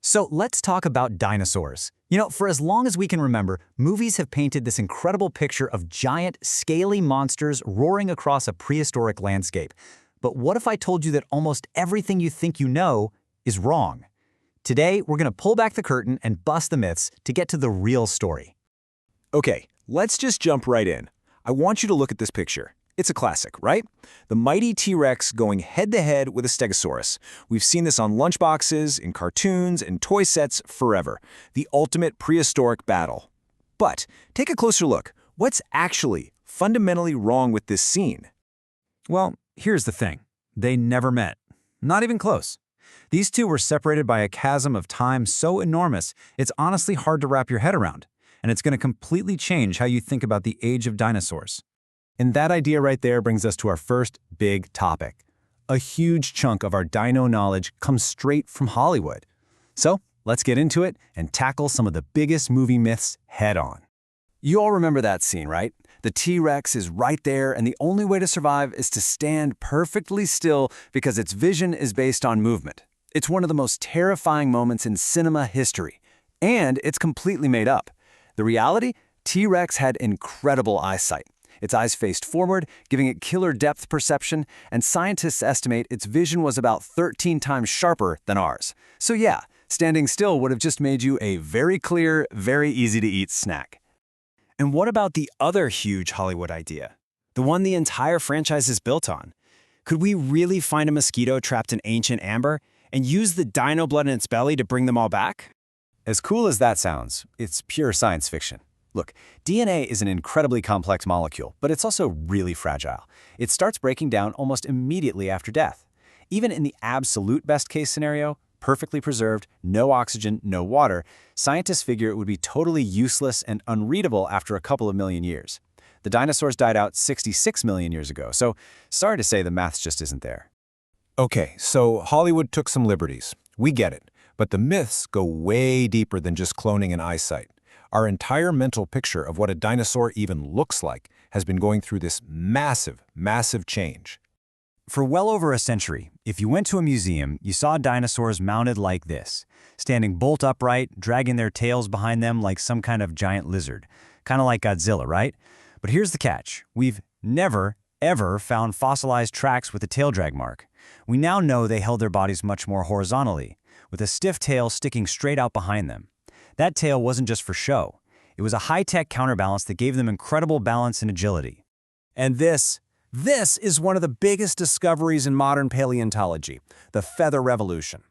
So let's talk about dinosaurs. For as long as we can remember, movies have painted this incredible picture of giant, scaly monsters roaring across a prehistoric landscape. But what if I told you that almost everything you think you know is wrong? Today, we're going to pull back the curtain and bust the myths to get to the real story. Okay, let's just jump right in. I want you to look at this picture. It's a classic, right? The mighty T-Rex going head-to-head with a Stegosaurus. We've seen this on lunchboxes, in cartoons, and toy sets forever. The ultimate prehistoric battle. But take a closer look. What's actually fundamentally wrong with this scene? Well, here's the thing. They never met. Not even close. These two were separated by a chasm of time so enormous, it's honestly hard to wrap your head around. And it's going to completely change how you think about the age of dinosaurs. And that idea right there brings us to our first big topic. A huge chunk of our dino knowledge comes straight from Hollywood. So let's get into it and tackle some of the biggest movie myths head on. You all remember that scene, right? The T-Rex is right there, and the only way to survive is to stand perfectly still because its vision is based on movement. It's one of the most terrifying moments in cinema history, and it's completely made up. The reality? T-Rex had incredible eyesight. Its eyes faced forward, giving it killer depth perception, and scientists estimate its vision was about 13 times sharper than ours. So yeah, standing still would have just made you a very clear, very easy-to-eat snack. And what about the other huge Hollywood idea? The one the entire franchise is built on? Could we really find a mosquito trapped in ancient amber and use the dino blood in its belly to bring them all back? As cool as that sounds, it's pure science fiction. Look, DNA is an incredibly complex molecule, but it's also really fragile. It starts breaking down almost immediately after death. Even in the absolute best-case scenario, perfectly preserved, no oxygen, no water, scientists figure it would be totally useless and unreadable after a couple of million years. The dinosaurs died out 66 million years ago, so sorry to say the math just isn't there. Okay, so Hollywood took some liberties. We get it. But the myths go way deeper than just cloning and eyesight. Our entire mental picture of what a dinosaur even looks like has been going through this massive, massive change. For well over a century, if you went to a museum, you saw dinosaurs mounted like this, standing bolt upright, dragging their tails behind them like some kind of giant lizard. Kind of like Godzilla, right? But here's the catch. We've never, ever found fossilized tracks with a tail drag mark. We now know they held their bodies much more horizontally, with a stiff tail sticking straight out behind them. That tail wasn't just for show. It was a high-tech counterbalance that gave them incredible balance and agility. And this is one of the biggest discoveries in modern paleontology, the feather revolution.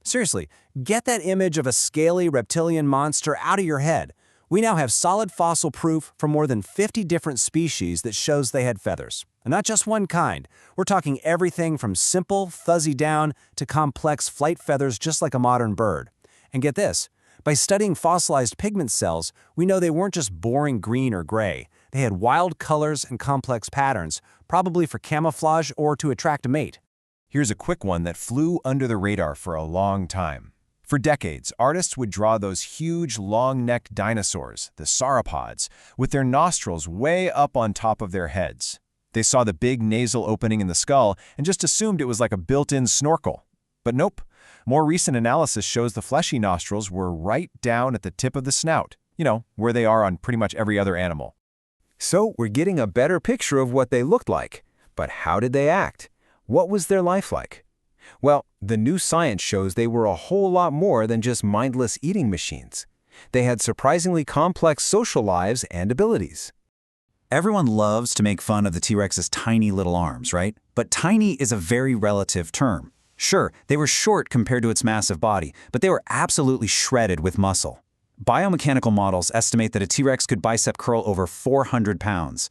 Seriously, get that image of a scaly reptilian monster out of your head. We now have solid fossil proof from more than 50 different species that shows they had feathers. And not just one kind. We're talking everything from simple, fuzzy down to complex flight feathers just like a modern bird. And get this. By studying fossilized pigment cells, we know they weren't just boring green or gray. They had wild colors and complex patterns, probably for camouflage or to attract a mate. Here's a quick one that flew under the radar for a long time. For decades, artists would draw those huge, long-necked dinosaurs, the sauropods, with their nostrils way up on top of their heads. They saw the big nasal opening in the skull and just assumed it was like a built-in snorkel. But nope. More recent analysis shows the fleshy nostrils were right down at the tip of the snout, where they are on pretty much every other animal. So we're getting a better picture of what they looked like. But how did they act? What was their life like? Well, the new science shows they were a whole lot more than just mindless eating machines. They had surprisingly complex social lives and abilities. Everyone loves to make fun of the T-Rex's tiny little arms, right? But tiny is a very relative term. Sure, they were short compared to its massive body, but they were absolutely shredded with muscle. Biomechanical models estimate that a T-Rex could bicep curl over 400 pounds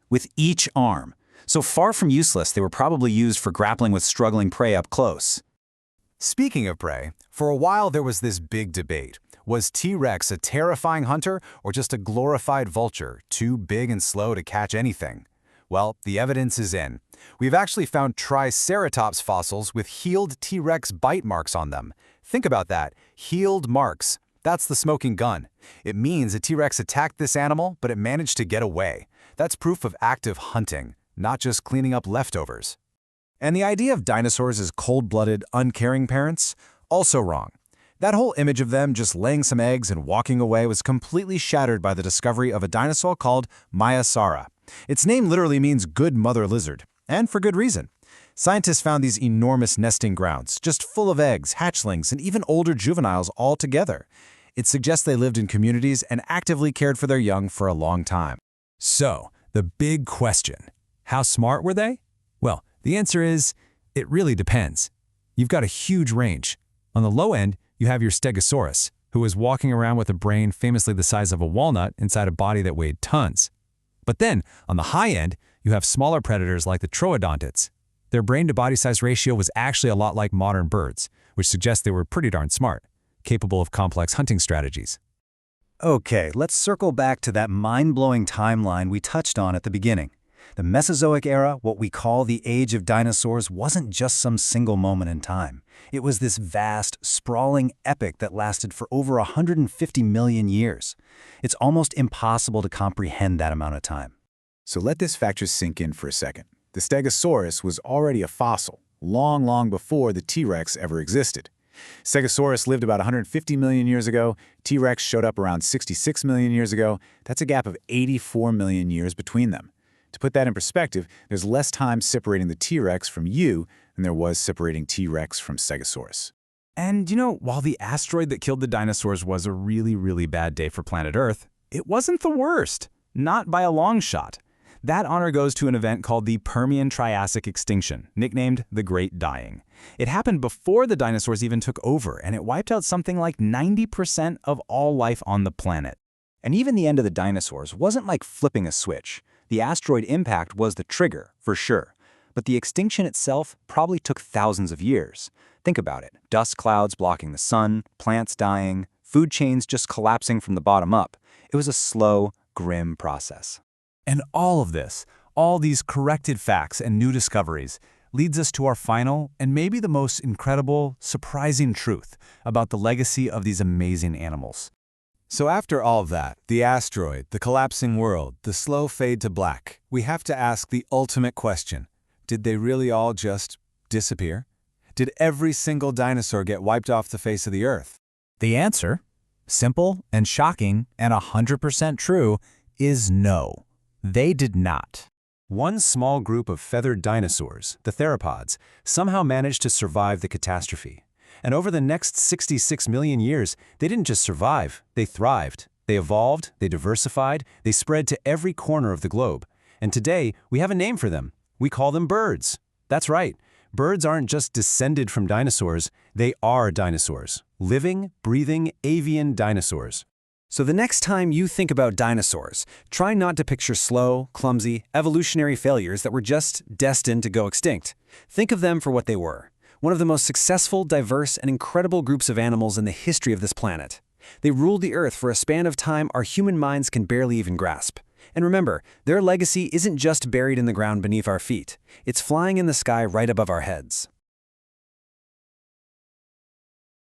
with each arm. So far from useless, they were probably used for grappling with struggling prey up close. Speaking of prey, for a while there was this big debate. Was T-Rex a terrifying hunter or just a glorified vulture, too big and slow to catch anything? Well, the evidence is in. We've actually found Triceratops fossils with healed T-Rex bite marks on them. Think about that. Healed marks. That's the smoking gun. It means a T-Rex attacked this animal, but it managed to get away. That's proof of active hunting, not just cleaning up leftovers. And the idea of dinosaurs as cold-blooded, uncaring parents? Also wrong. That whole image of them just laying some eggs and walking away was completely shattered by the discovery of a dinosaur called Maiasaura. Its name literally means good mother lizard, and for good reason. Scientists found these enormous nesting grounds, just full of eggs, hatchlings, and even older juveniles all together. It suggests they lived in communities and actively cared for their young for a long time. So, the big question, how smart were they? Well, the answer is, it really depends. You've got a huge range. On the low end, you have your Stegosaurus, who was walking around with a brain famously the size of a walnut inside a body that weighed tons. But then, on the high end, you have smaller predators like the troodontids. Their brain-to-body size ratio was actually a lot like modern birds, which suggests they were pretty darn smart, capable of complex hunting strategies. Okay, let's circle back to that mind-blowing timeline we touched on at the beginning. The Mesozoic era, what we call the Age of Dinosaurs, wasn't just some single moment in time. It was this vast, sprawling epic that lasted for over 150 million years. It's almost impossible to comprehend that amount of time. So let this fact just sink in for a second. The Stegosaurus was already a fossil, long before the T-Rex ever existed. Stegosaurus lived about 150 million years ago. T-Rex showed up around 66 million years ago. That's a gap of 84 million years between them. To put that in perspective, there's less time separating the T-Rex from you than there was separating T-Rex from Stegosaurus. And while the asteroid that killed the dinosaurs was a really bad day for planet Earth, it wasn't the worst. Not by a long shot. That honor goes to an event called the Permian-Triassic extinction, nicknamed the Great Dying. It happened before the dinosaurs even took over, and it wiped out something like 90% of all life on the planet. And even the end of the dinosaurs wasn't like flipping a switch. The asteroid impact was the trigger, for sure. But the extinction itself probably took thousands of years. Think about it. Dust clouds blocking the sun, plants dying, food chains just collapsing from the bottom up. It was a slow, grim process. And all of this, all these corrected facts and new discoveries, leads us to our final and maybe the most incredible, surprising truth about the legacy of these amazing animals. So after all of that, the asteroid, the collapsing world, the slow fade to black, we have to ask the ultimate question. Did they really all just disappear? Did every single dinosaur get wiped off the face of the Earth? The answer, simple and shocking and 100% true, is no. They did not. One small group of feathered dinosaurs, the theropods, somehow managed to survive the catastrophe. And over the next 66 million years, they didn't just survive, they thrived. They evolved, they diversified, they spread to every corner of the globe. And today, we have a name for them. We call them birds. That's right. Birds aren't just descended from dinosaurs, they are dinosaurs. Living, breathing, avian dinosaurs. So the next time you think about dinosaurs, try not to picture slow, clumsy, evolutionary failures that were just destined to go extinct. Think of them for what they were. One of the most successful, diverse, and incredible groups of animals in the history of this planet. They ruled the Earth for a span of time our human minds can barely even grasp. And remember, their legacy isn't just buried in the ground beneath our feet. It's flying in the sky right above our heads.